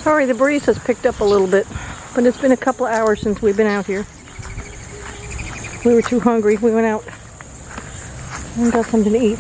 Sorry, the breeze has picked up a little bit, but it's been a couple of hours since we've been out here. We were too hungry. We went out and got something to eat.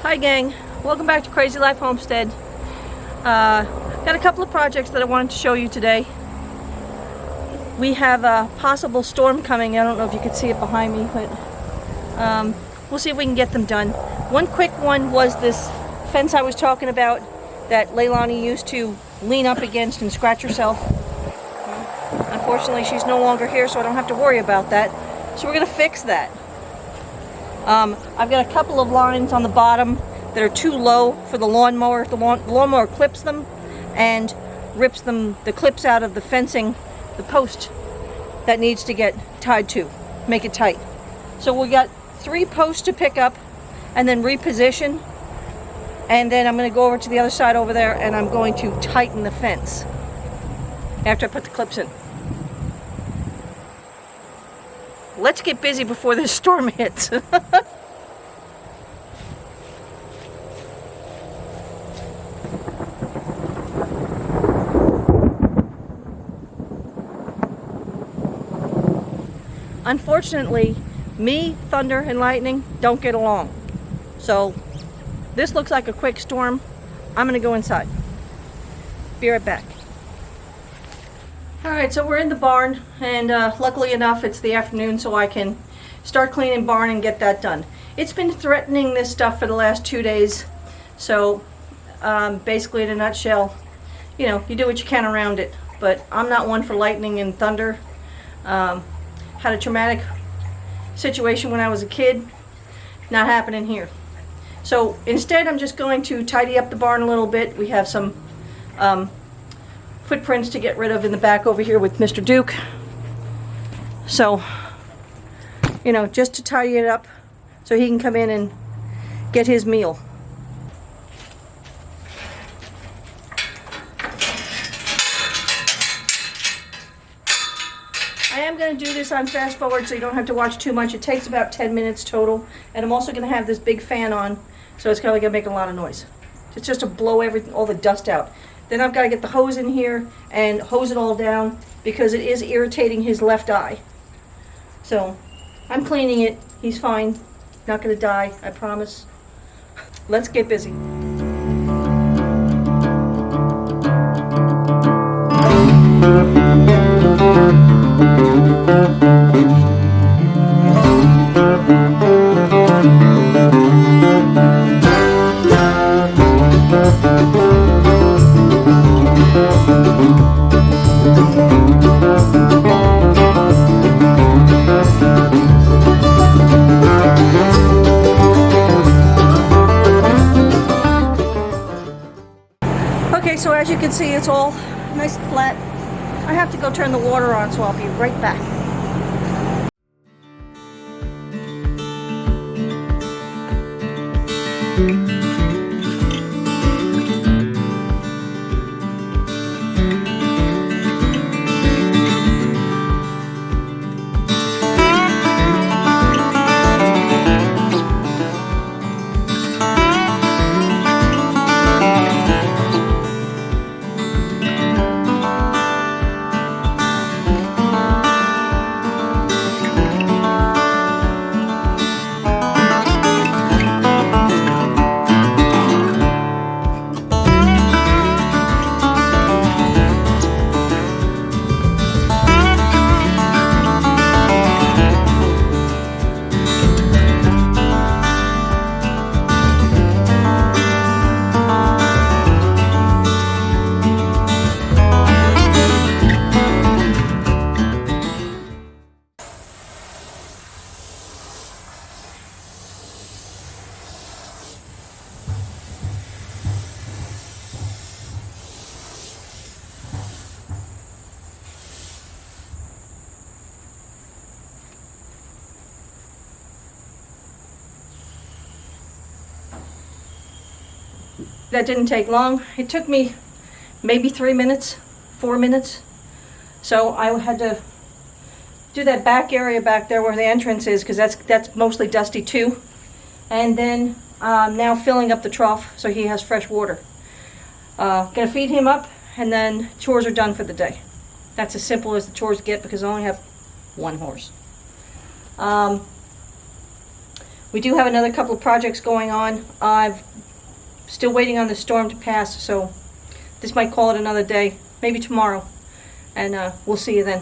Hi gang, welcome back to Crazy Life Homestead. Got a couple of projects that I wanted to show you today. We have a possible storm coming. I don't know if you can see it behind me, but we'll see if we can get them done. One quick one was this fence I was talking about that Leilani used to lean up against and scratch herself. Unfortunately, she's no longer here, so I don't have to worry about that. So we're going to fix that. I've got a couple of lines on the bottom that are too low for the lawnmower. The lawnmower clips them and rips them, the clips out of the fencing, the post that needs to get tied to, make it tight. So we got 3 posts to pick up and then reposition. And then I'm going to go over to the other side over there and I'm going to tighten the fence after I put the clips in. Let's get busy before this storm hits. Unfortunately, me, thunder, and lightning don't get along. So this looks like a quick storm. I'm gonna go inside. Be right back. All right, so we're in the barn, and luckily enough, it's the afternoon, so I can start cleaning barn and get that done. It's been threatening this stuff for the last 2 days. So basically, in a nutshell, you know, you do what you can around it. But I'm not one for lightning and thunder. Had a traumatic situation when I was a kid. Not happening here. So instead, I'm just going to tidy up the barn a little bit. We have some footprints to get rid of in the back over here with Mr. Duke. So, you know, just to tidy it up so he can come in and get his meal. I am going to do this on fast forward so you don't have to watch too much. It takes about 10 minutes total. And I'm also going to have this big fan on, so it's probably going to make a lot of noise. It's just to blow all the dust out. Then I've got to get the hose in here and hose it all down because it is irritating his left eye. So I'm cleaning it. He's fine. Not going to die, I promise. Let's get busy. Okay, so as you can see, it's all nice and flat. I have to go turn the water on, so I'll be right back. That didn't take long. It took me maybe 3 minutes, 4 minutes. So I had to do that back area back there where the entrance is, because that's mostly dusty too. And then now filling up the trough so he has fresh water. Gonna feed him up, and then chores are done for the day. That's as simple as the chores get because I only have one horse. We do have another couple of projects going on. I've still waiting on the storm to pass, so this might call it another day, maybe tomorrow, and we'll see you then.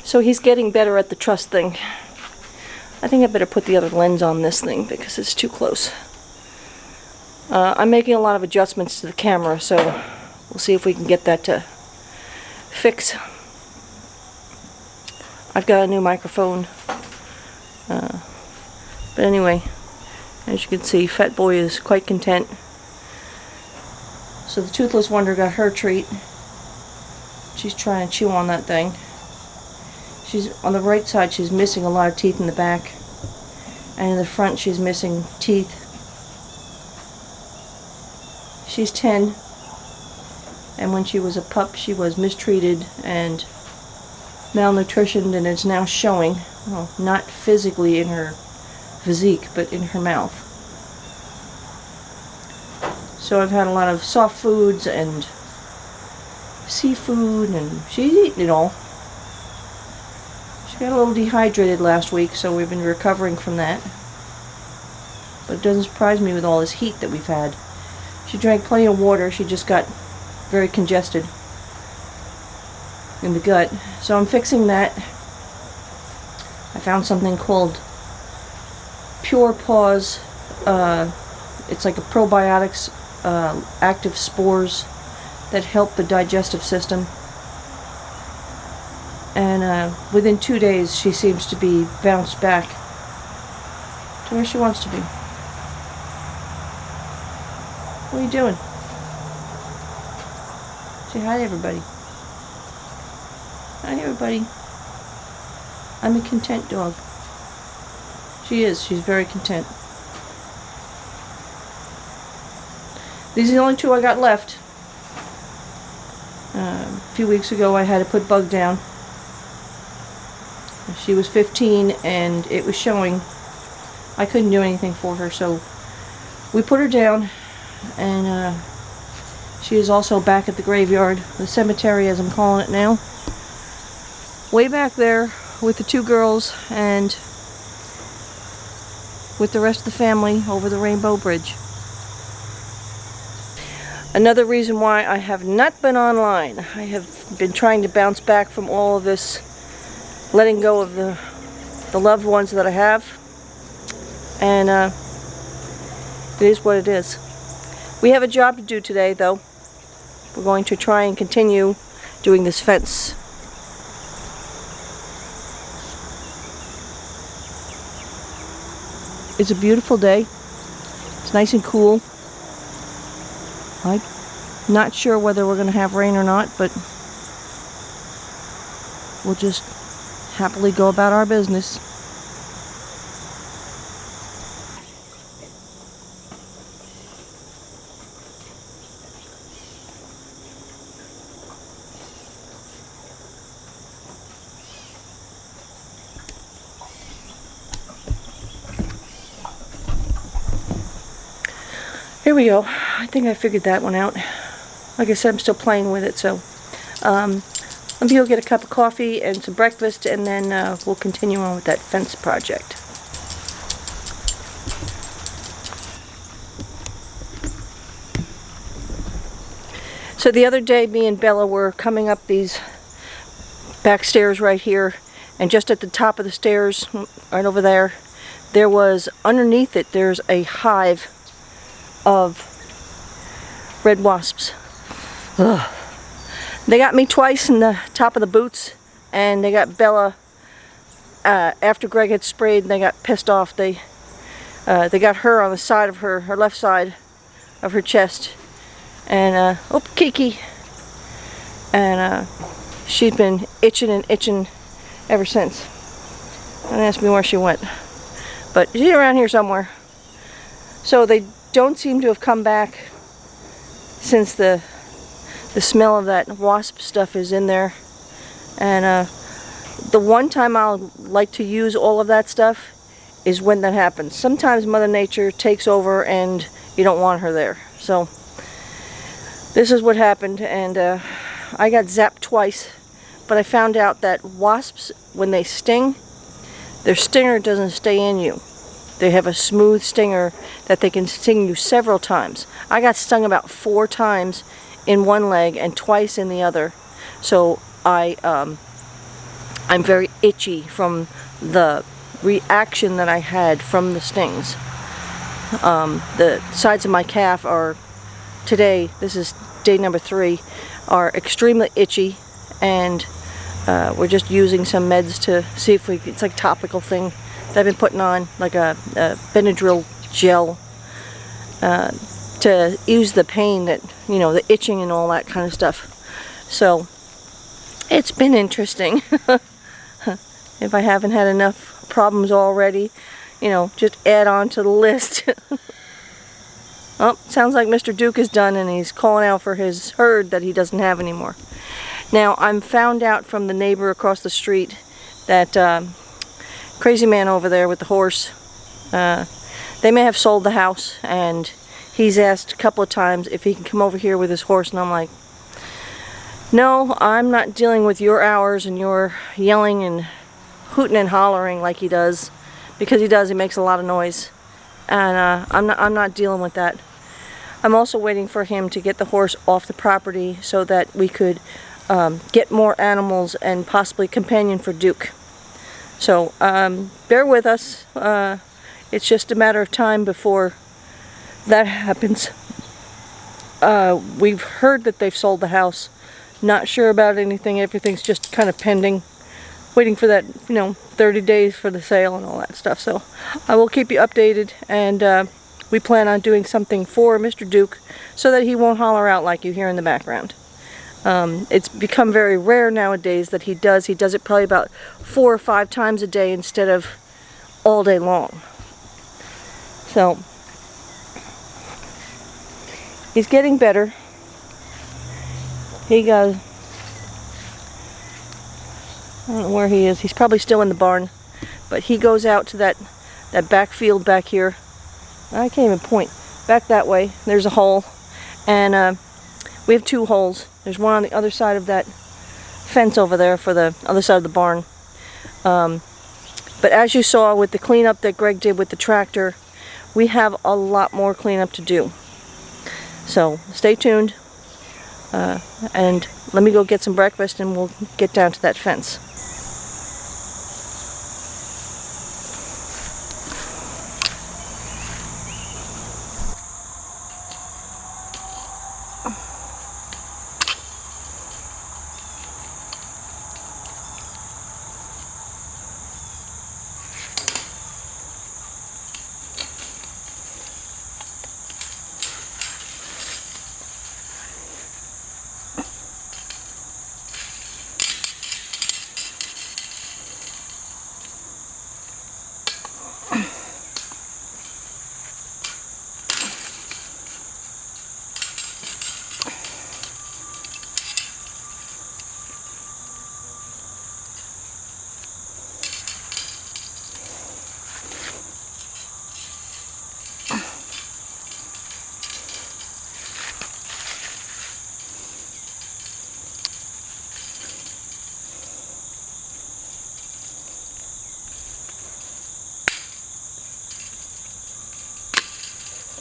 So he's getting better at the trust thing. I think I better put the other lens on this thing because it's too close. I'm making a lot of adjustments to the camera, so we'll see if we can get that to fix. I've got a new microphone. But anyway, as you can see, Fat Boy is quite content. So the Toothless Wonder got her treat. She's trying to chew on that thing. She's on the right side, she's missing a lot of teeth in the back. And in the front, she's missing teeth. She's 10. And when she was a pup, she was mistreated and malnutritioned, and it's now showing. Well, not physically in her physique, but in her mouth. So I've had a lot of soft foods and seafood, and she's eaten it all. She got a little dehydrated last week, so we've been recovering from that. But it doesn't surprise me with all this heat that we've had. She drank plenty of water, she just got very congested in the gut. So I'm fixing that. I found something called Pure Paws. It's like a probiotics, active spores that help the digestive system. And within 2 days she seems to be bounced back to where she wants to be. What are you doing? Say hi to everybody. Hi everybody. I'm a content dog. She is. She's very content. These are the only two I got left. A few weeks ago I had to put Bug down. She was 15 and it was showing. I couldn't do anything for her, so we put her down, and she is also back at the graveyard, the cemetery as I'm calling it now. Way back there with the two girls and with the rest of the family over the Rainbow Bridge. Another reason why I have not been online. I have been trying to bounce back from all of this, letting go of the loved ones that I have, and it is what it is. We have a job to do today, though. We're going to try and continue doing this fence. It's a beautiful day. It's nice and cool. I'm not sure whether we're going to have rain or not, but we'll just happily go about our business. Here we go. I think I figured that one out. Like I said, I'm still playing with it, so let me go get a cup of coffee and some breakfast, and then we'll continue on with that fence project. So the other day, me and Bella were coming up these back stairs right here, and just at the top of the stairs, right over there, there was, underneath it, there's a hive of red wasps. Ugh. They got me twice in the top of the boots, and they got Bella after Greg had sprayed, and they got pissed off. They got her on the side of her left side of her chest, and oh, Kiki, and she'd been itching and itching ever since. Don't ask me where she went, but she's around here somewhere. So they don't seem to have come back since the smell of that wasp stuff is in there. And the one time I'll like to use all of that stuff is when that happens. Sometimes Mother Nature takes over and you don't want her there. So this is what happened, and I got zapped twice, but I found out that wasps, when they sting, their stinger doesn't stay in you. They have a smooth stinger that they can sting you several times. I got stung about 4 times in one leg and twice in the other. So I I'm very itchy from the reaction that I had from the stings. The sides of my calf are, today, this is day number 3, are extremely itchy, and we're just using some meds to see if we, it's like a topical thing that I've been putting on, like a Benadryl gel, to ease the pain that, you know, the itching and all that kind of stuff. So it's been interesting. If I haven't had enough problems already, you know, just add on to the list. Oh, sounds like Mr. Duke is done and he's calling out for his herd that he doesn't have anymore. Now, I'm found out from the neighbor across the street that crazy man over there with the horse, they may have sold the house, and he's asked a couple of times if he can come over here with his horse, and I'm like, no, I'm not dealing with your hours and your yelling and hooting and hollering like he does, because he makes a lot of noise, and I'm not dealing with that. I'm also waiting for him to get the horse off the property so that we could get more animals and possibly companion for Duke. So bear with us. It's just a matter of time before that happens. We've heard that they've sold the house. Not sure about anything. Everything's just kind of pending, waiting for that, you know, 30 days for the sale and all that stuff. So I will keep you updated, and we plan on doing something for Mr. Duke so that he won't holler out like you hear in the background. It's become very rare nowadays that he does. He does it probably about 4 or 5 times a day instead of all day long. So he's getting better. He goes, I don't know where he is. He's probably still in the barn, but he goes out to that back field back here. I can't even point. Back that way, there's a hole, and we have 2 holes. There's one on the other side of that fence over there for the other side of the barn. But as you saw with the cleanup that Greg did with the tractor, we have a lot more cleanup to do. So stay tuned, and let me go get some breakfast and we'll get down to that fence.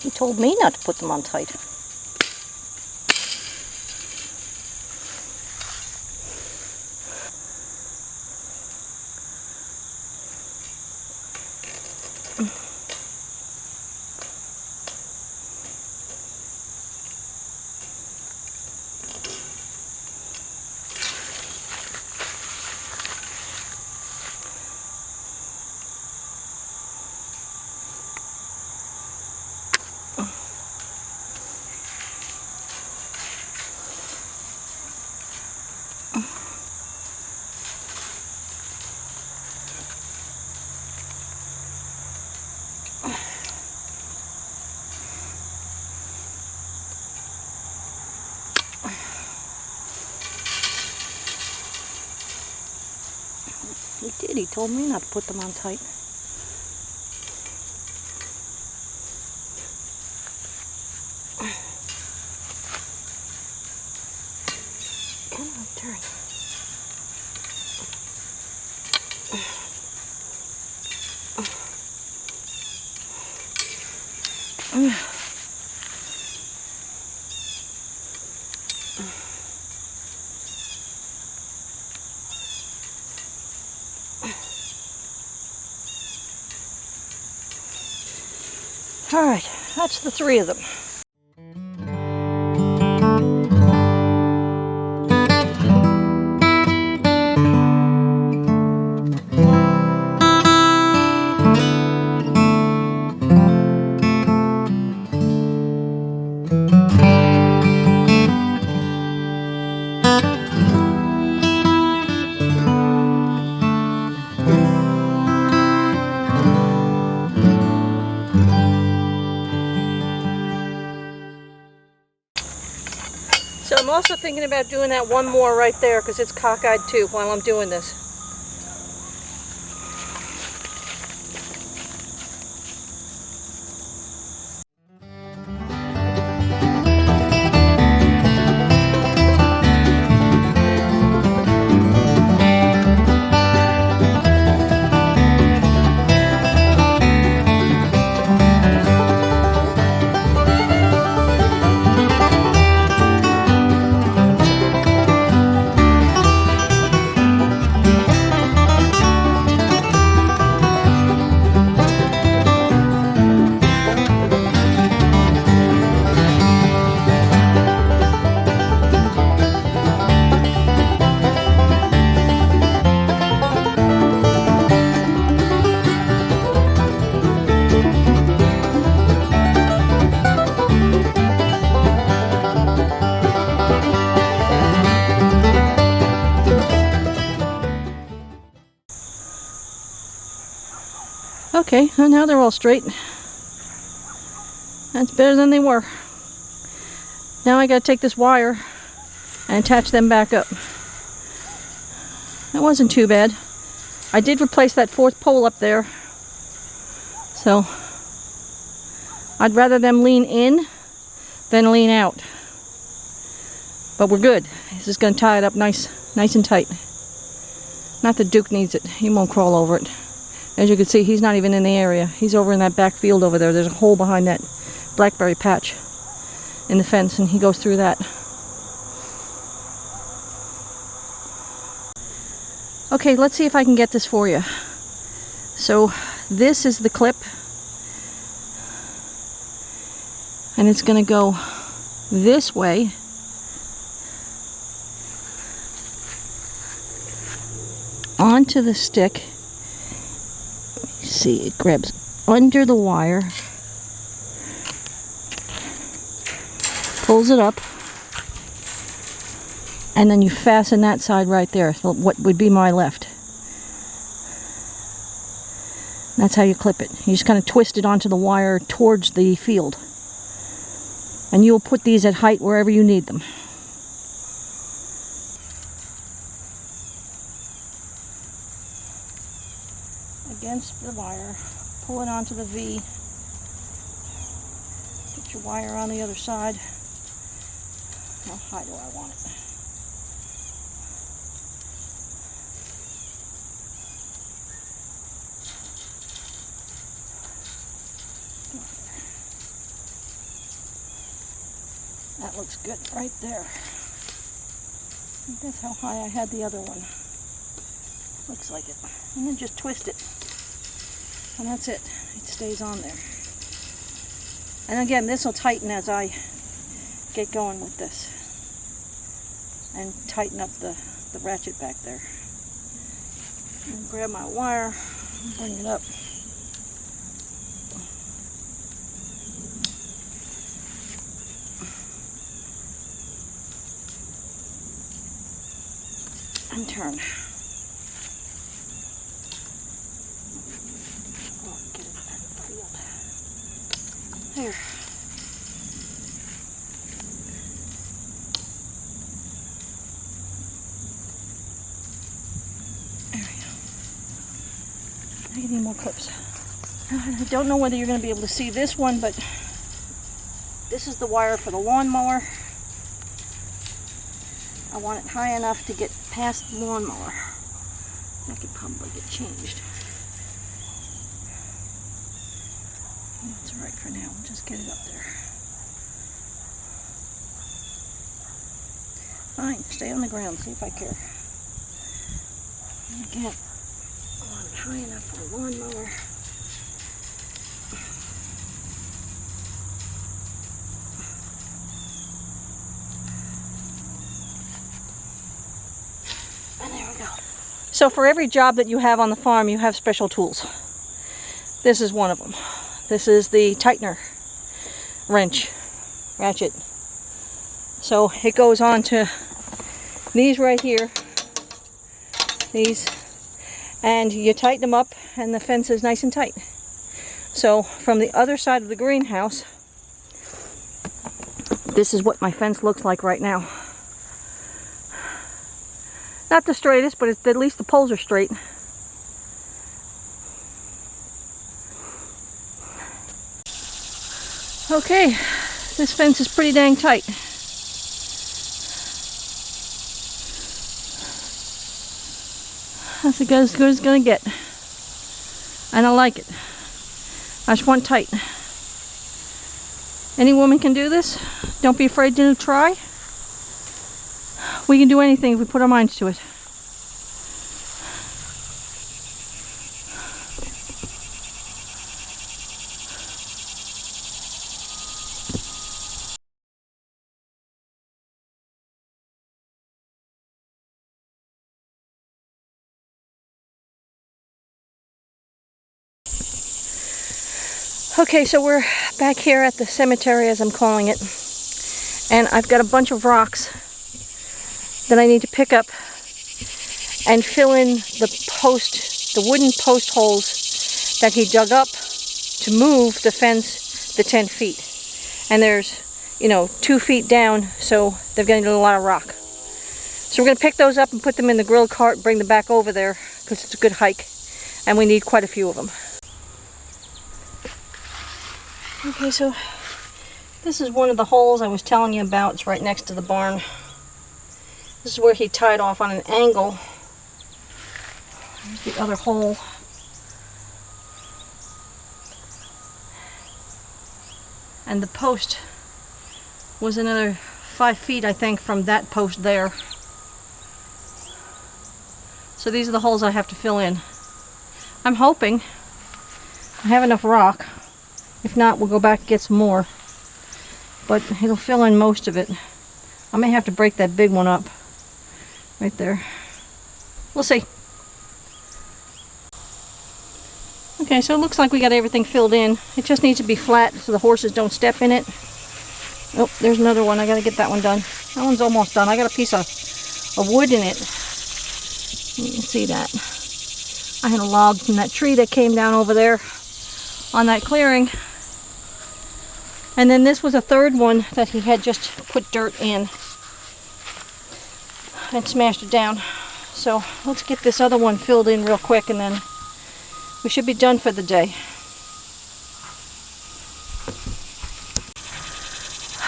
He told me not to put them on tight. He did. He told me not to put them on tight. Come on, turn. Alright, that's the 3 of them. So I'm also thinking about doing that one more right there because it's cockeyed too while I'm doing this. Okay, well now they're all straight. That's better than they were. Now I gotta take this wire and attach them back up. That wasn't too bad. I did replace that 4th pole up there. So I'd rather them lean in than lean out. But we're good. This is gonna tie it up nice and tight. Not that Duke needs it. He won't crawl over it. As you can see, he's not even in the area. He's over in that back field over there. There's a hole behind that blackberry patch in the fence, and he goes through that. Okay, let's see if I can get this for you. So this is the clip, and it's going to go this way. Onto the stick. See, it grabs under the wire, pulls it up, and then you fasten that side right there, what would be my left. That's how you clip it. You just kind of twist it onto the wire towards the field. And you'll put these at height wherever you need them. Against the wire, pull it onto the V, get your wire on the other side. How high do I want it? That looks good right there. I think that's how high I had the other one. Looks like it. And then just twist it. And that's it. It stays on there. And again, this will tighten as I get going with this. And tighten up the ratchet back there. And grab my wire, bring it up. And turn. There. There we go. I need more clips. I don't know whether you're going to be able to see this one, but this is the wire for the lawnmower. I want it high enough to get past the lawnmower. That could probably get changed. That's all right for now. We'll just get it up there. Fine, stay on the ground, see if I care. Again, I want it high enough for the lawnmower. So for every job that you have on the farm, you have special tools. This is one of them. This is the tightener wrench, ratchet. So it goes on to these right here, these, and you tighten them up and the fence is nice and tight. So from the other side of the greenhouse, this is what my fence looks like right now. Not the straightest, but at least the poles are straight. Okay, this fence is pretty dang tight. That's as good as it's gonna get. And I like it. I just want tight. Any woman can do this. Don't be afraid to try. We can do anything if we put our minds to it. Okay, so we're back here at the cemetery, as I'm calling it, and I've got a bunch of rocks that I need to pick up and fill in the wooden post holes that he dug up to move the fence the 10 feet. And there's, 2 feet down, so they're going to need a lot of rock. So we're going to pick those up and put them in the grill cart, bring them back over there, because it's a good hike, and we need quite a few of them. Okay, so this is one of the holes I was telling you about. It's right next to the barn. This is where he tied off on an angle. There's the other hole. And the post was another 5 feet, I think, from that post there. So these are the holes I have to fill in. I'm hoping I have enough rock. If not, we'll go back and get some more. But it'll fill in most of it. I may have to break that big one up. Right there. We'll see. Okay, so it looks like we got everything filled in. It just needs to be flat so the horses don't step in it. Oh, there's another one. I gotta get that one done. That one's almost done. I got a piece of wood in it. You can see that. I had a log from that tree that came down over there on that clearing. And then this was a third one that he had just put dirt in and smashed it down. So let's get this other one filled in real quick and then we should be done for the day.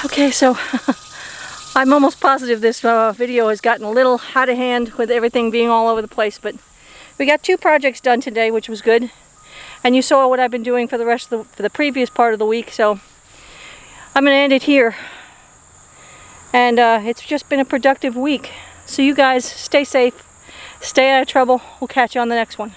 Okay, so I'm almost positive this video has gotten a little out of hand with everything being all over the place, but we got 2 projects done today, which was good. And you saw what I've been doing for the previous part of the week, so I'm going to end it here. And it's just been a productive week. So you guys stay safe, stay out of trouble. We'll catch you on the next one.